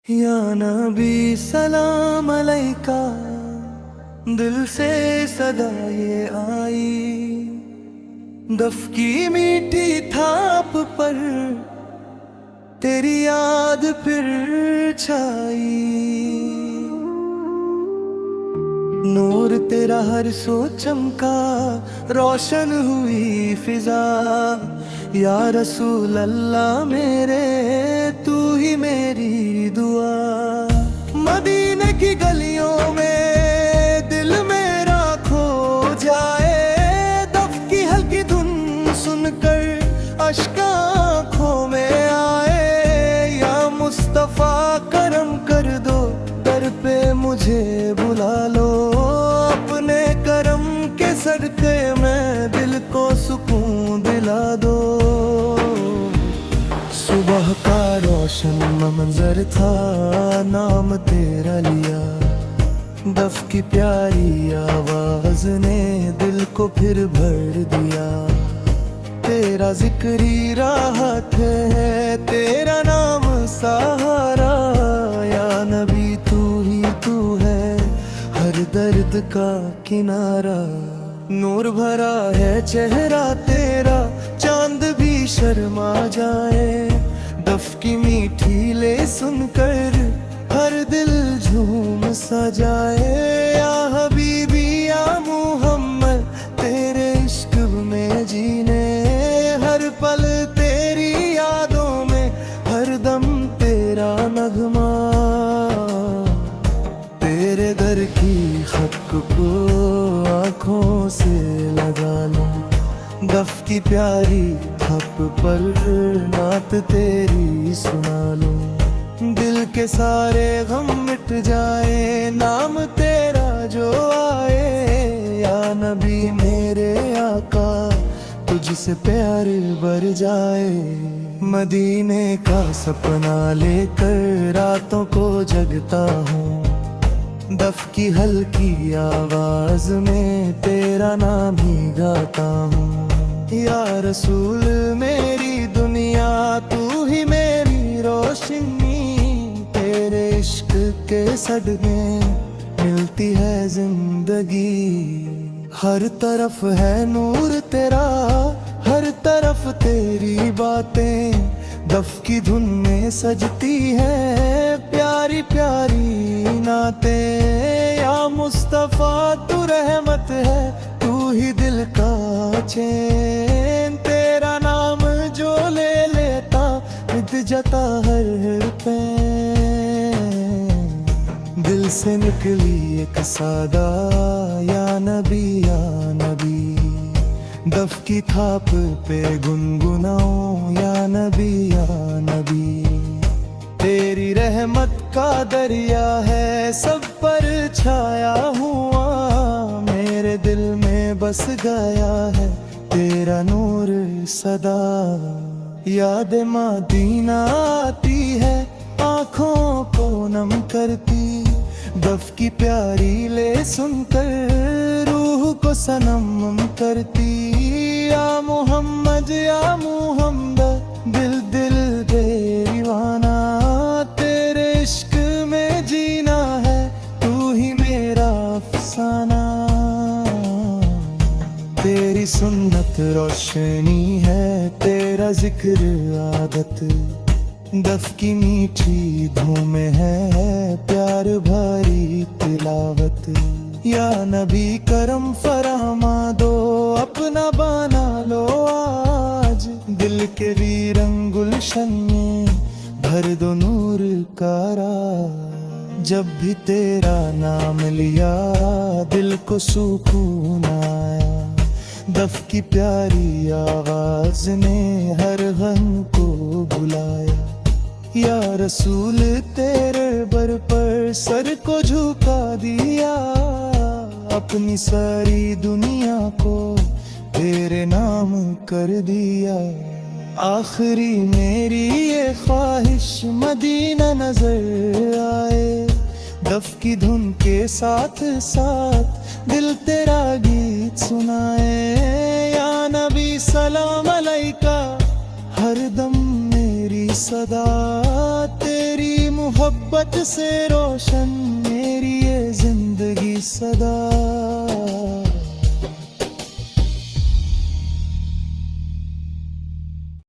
या नबी सलाम अलैका, दिल से सदा ये आई। दफ की मीठी थाप पर तेरी याद फिर छाई। नूर तेरा हर सो चमका, रोशन हुई फिजा। या रसूल अल्लाह मेरे, तू ही मेरी दुआ। मदीने की गलियों में दिल मेरा खो जाए, दफ की हल्की धुन सुनकर अश्क आँखों में आए। या मुस्तफा करम कर दो, दर पे मुझे बुला लो। अपने करम के सदके में दिल को सुकून दिला दो। सुबह का रोशन मंजर था, नाम तेरा लिया। दफ की प्यारी आवाज ने दिल को फिर भर दिया। तेरा जिक्री राहत है, तेरा नाम सहारा। या नबी तू ही तू है, हर दर्द का किनारा। नूर भरा है चेहरा तेरा, चांद भी शर्मा जाए। दफ की मीठी ले सुनकर हर दिल झूम सा जाए। या हबीबी या मुहम्मद, तेरे इश्क में जीने। हर पल तेरी यादों में, हर दम तेरा नगमा। तेरे दर की खत को आँखों से लगा लो। दफ की प्यारी थप पर नात तेरी सुना लो। दिल के सारे गम मिट जाए, नाम तेरा जो आए। या नबी मेरे आका, तुझसे प्यार बढ़ जाए। मदीने का सपना लेकर रातों को जगता हूँ। दफ की हल्की आवाज में तेरा नाम ही गाता हूँ। या रसूल मेरी दुनिया, तू ही मेरी रोशनी। तेरे इश्क के सदमे मिलती है जिंदगी। हर तरफ है नूर तेरा, हर तरफ तेरी बातें। दफ की धुन में सजती है प्यारी प्यारी नातें। या मुस्तफा तू रहमत है, तू ही दिल का चैन। तेरा नाम जो ले लेता, मिट जाता हर पैन। दिल से निकली एक सादा, या नबी या नबी। दफ की थाप पे गुनगुनाऊं, या नबी या नबी। तेरी रहमत का दरिया है, सब पर छाया हुआ। मेरे दिल में बस गया है तेरा नूर सदा। याद मदीना आती है, आँखों को नम करती। दफ की प्यारी ले सुनकर रूह को सनम करती। या मोहम्मद या मुहम्मद, दिल दिल दीवाना। तेरे इश्क में जीना है, तू ही मेरा अफसाना। तेरी सुन्नत रोशनी है, तेरा जिक्र आदत। दफ की मीठी धूम है, प्यार भरी तिलावत। या नबी करम फरमा दो, अपना बना लो आज। दिल के वीरंग गुलशन में भर दो नूर का राज। जब भी तेरा नाम लिया, दिल को सुकून आया। दफ की प्यारी आवाज ने हर गम को बुलाया। या रसूल तेरे बल पर सर को झुका दिया। अपनी सारी दुनिया को तेरे नाम कर दिया। आखिरी मेरी ये ख्वाहिश मदीना नजर आए। दफ की धुन के साथ साथ दिल तेरा गीत सुनाए। या नबी सलाम अलैका, हर दम मेरी सदा तेरी मोहब्बत से रोशन